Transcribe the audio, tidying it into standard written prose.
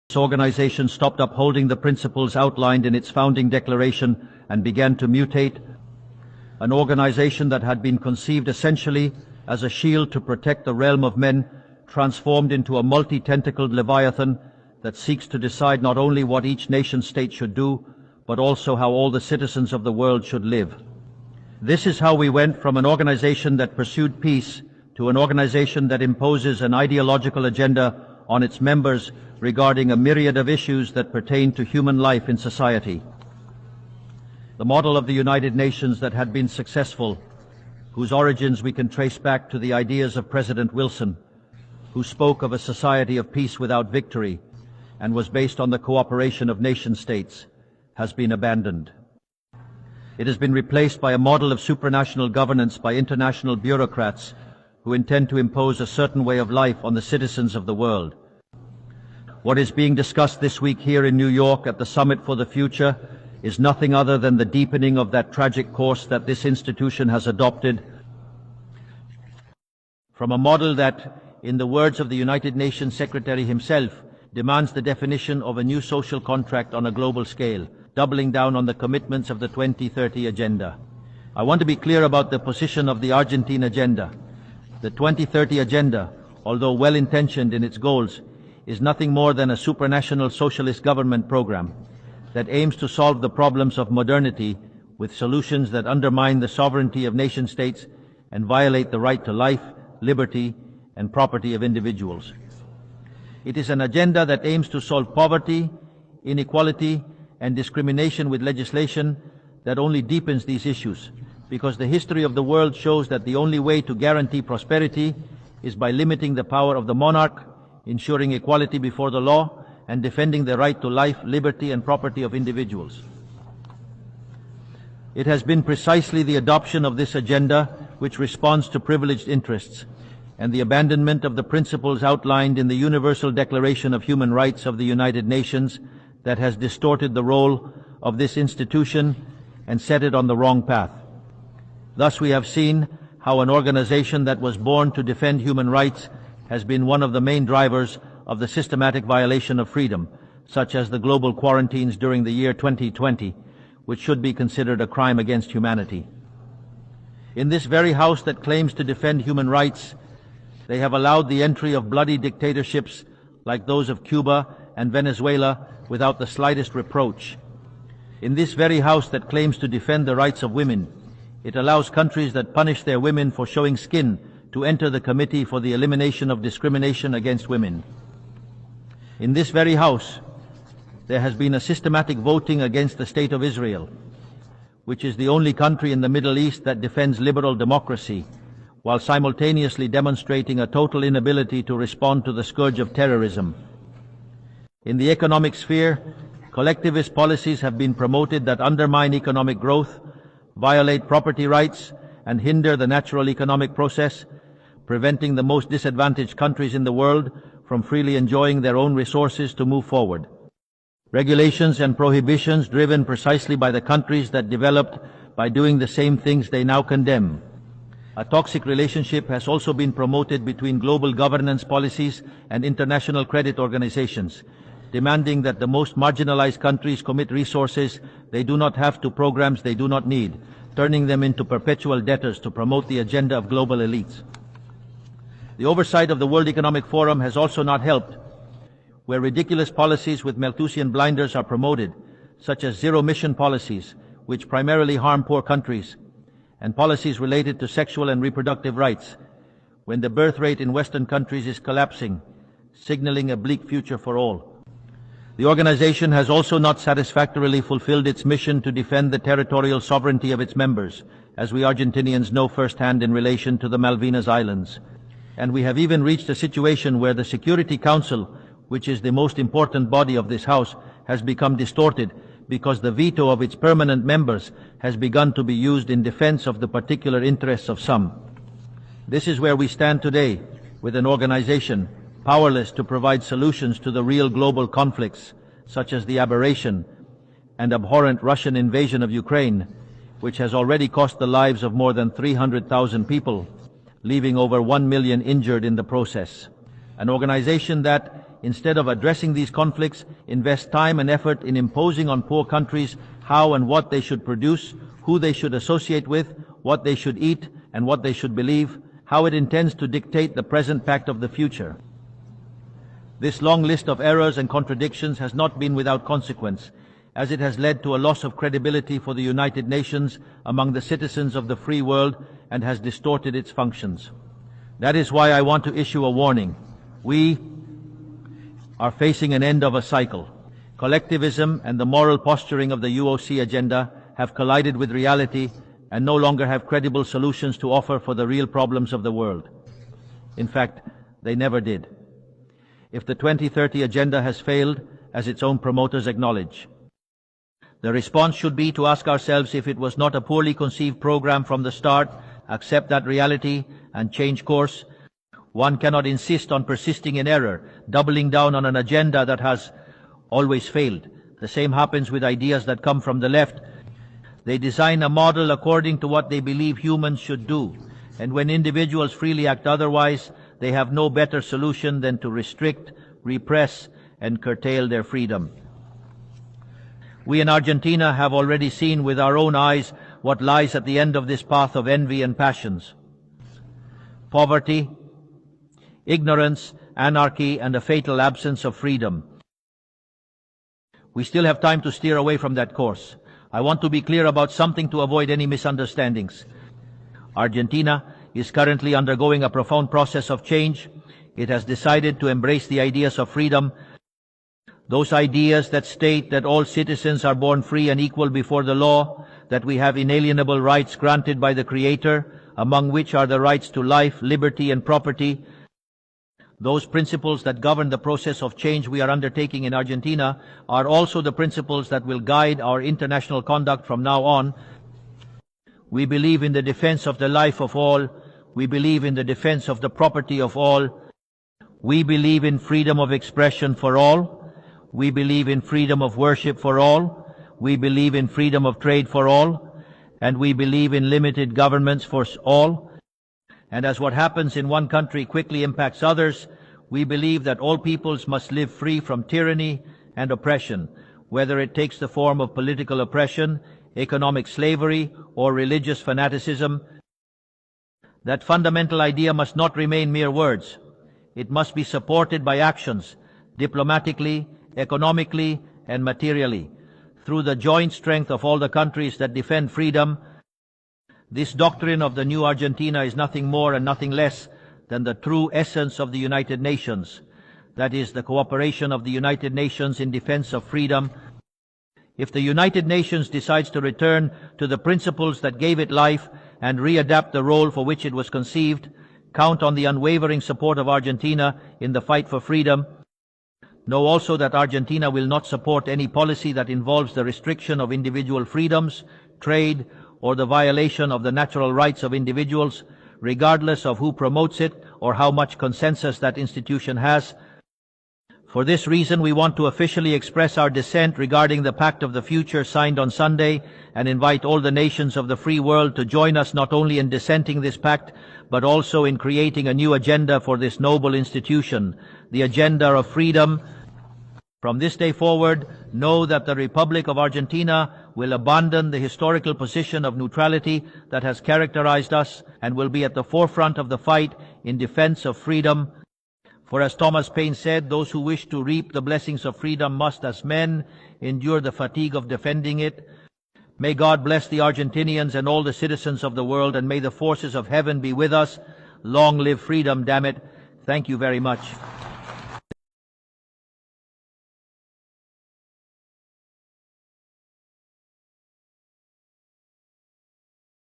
This organization stopped upholding the principles outlined in its founding declaration and began to mutate. An organization that had been conceived essentially as a shield to protect the realm of men transformed into a multi-tentacled leviathan that seeks to decide not only what each nation-state should do, but also how all the citizens of the world should live. This is how we went from an organization that pursued peace to an organization that imposes an ideological agenda on its members regarding a myriad of issues that pertain to human life in society. The model of the United Nations that had been successful, whose origins we can trace back to the ideas of President Wilson, who spoke of a society of peace without victory and was based on the cooperation of nation-states, has been abandoned. It has been replaced by a model of supranational governance by international bureaucrats who intend to impose a certain way of life on the citizens of the world. What is being discussed this week here in New York at the Summit for the Future is nothing other than the deepening of that tragic course that this institution has adopted from a model that, in the words of the United Nations Secretary himself, demands the definition of a new social contract on a global scale, doubling down on the commitments of the 2030 Agenda. I want to be clear about the position of the Argentine agenda. The 2030 Agenda, although well-intentioned in its goals, is nothing more than a supranational socialist government program that aims to solve the problems of modernity with solutions that undermine the sovereignty of nation-states and violate the right to life, liberty, and property of individuals. It is an agenda that aims to solve poverty, inequality, and discrimination with legislation that only deepens these issues, because the history of the world shows that the only way to guarantee prosperity is by limiting the power of the monarch, ensuring equality before the law, and defending the right to life, liberty, and property of individuals. It has been precisely the adoption of this agenda which responds to privileged interests and the abandonment of the principles outlined in the Universal Declaration of Human Rights of the United Nations that has distorted the role of this institution and set it on the wrong path. Thus we have seen how an organization that was born to defend human rights has been one of the main drivers of the systematic violation of freedom, such as the global quarantines during the year 2020, which should be considered a crime against humanity. In this very House that claims to defend human rights, they have allowed the entry of bloody dictatorships like those of Cuba and Venezuela without the slightest reproach. In this very House that claims to defend the rights of women, it allows countries that punish their women for showing skin to enter the Committee for the Elimination of Discrimination Against Women. In this very House, there has been a systematic voting against the State of Israel, which is the only country in the Middle East that defends liberal democracy, while simultaneously demonstrating a total inability to respond to the scourge of terrorism. In the economic sphere, collectivist policies have been promoted that undermine economic growth, violate property rights, and hinder the natural economic process, preventing the most disadvantaged countries in the world from freely enjoying their own resources to move forward. Regulations and prohibitions driven precisely by the countries that developed by doing the same things they now condemn. A toxic relationship has also been promoted between global governance policies and international credit organizations, demanding that the most marginalized countries commit resources they do not have to programs they do not need, turning them into perpetual debtors to promote the agenda of global elites. The oversight of the World Economic Forum has also not helped, where ridiculous policies with Malthusian blinders are promoted, such as zero-emission policies, which primarily harm poor countries, and policies related to sexual and reproductive rights, when the birth rate in Western countries is collapsing, signaling a bleak future for all. The organization has also not satisfactorily fulfilled its mission to defend the territorial sovereignty of its members, as we Argentinians know firsthand in relation to the Malvinas Islands. And we have even reached a situation where the Security Council, which is the most important body of this House, has become distorted because the veto of its permanent members has begun to be used in defense of the particular interests of some. This is where we stand today, with an organization powerless to provide solutions to the real global conflicts, such as the aberration and abhorrent Russian invasion of Ukraine, which has already cost the lives of more than 300,000 people, leaving over 1 million injured in the process. An organization that, instead of addressing these conflicts, invest time and effort in imposing on poor countries how and what they should produce, who they should associate with, what they should eat, and what they should believe, how it intends to dictate the present pact of the future. This long list of errors and contradictions has not been without consequence, as it has led to a loss of credibility for the United Nations among the citizens of the free world and has distorted its functions. That is why I want to issue a warning. We are facing an end of a cycle. Collectivism and the moral posturing of the UOC agenda have collided with reality and no longer have credible solutions to offer for the real problems of the world. In fact, they never did. If the 2030 agenda has failed, as its own promoters acknowledge, the response should be to ask ourselves if it was not a poorly conceived program from the start, accept that reality, and change course. One cannot insist on persisting in error, doubling down on an agenda that has always failed. The same happens with ideas that come from the left. They design a model according to what they believe humans should do, and when individuals freely act otherwise, they have no better solution than to restrict, repress, and curtail their freedom. We in Argentina have already seen with our own eyes what lies at the end of this path of envy and passions. Poverty, ignorance, anarchy, and a fatal absence of freedom. We still have time to steer away from that course. I want to be clear about something to avoid any misunderstandings. Argentina is currently undergoing a profound process of change. It has decided to embrace the ideas of freedom, those ideas that state that all citizens are born free and equal before the law, that we have inalienable rights granted by the Creator, among which are the rights to life, liberty, and property. Those principles that govern the process of change we are undertaking in Argentina are also the principles that will guide our international conduct from now on. We believe in the defense of the life of all. We believe in the defense of the property of all. We believe in freedom of expression for all. We believe in freedom of worship for all. We believe in freedom of trade for all. And we believe in limited governments for all. And as what happens in one country quickly impacts others, we believe that all peoples must live free from tyranny and oppression, whether it takes the form of political oppression, economic slavery, or religious fanaticism. That fundamental idea must not remain mere words. It must be supported by actions, diplomatically, economically, and materially. Through the joint strength of all the countries that defend freedom, this doctrine of the new Argentina is nothing more and nothing less than the true essence of the United Nations. That is, the cooperation of the United Nations in defense of freedom. If the United Nations decides to return to the principles that gave it life and readapt the role for which it was conceived, count on the unwavering support of Argentina in the fight for freedom. Know also that Argentina will not support any policy that involves the restriction of individual freedoms, trade, or the violation of the natural rights of individuals, regardless of who promotes it or how much consensus that institution has. For this reason, we want to officially express our dissent regarding the Pact of the Future signed on Sunday and invite all the nations of the free world to join us not only in dissenting this pact, but also in creating a new agenda for this noble institution, the agenda of freedom. From this day forward, know that the Republic of Argentina will abandon the historical position of neutrality that has characterized us and will be at the forefront of the fight in defense of freedom. For as Thomas Paine said, those who wish to reap the blessings of freedom must, as men, endure the fatigue of defending it. May God bless the Argentinians and all the citizens of the world, and may the forces of heaven be with us. Long live freedom, damn it. Thank you very much.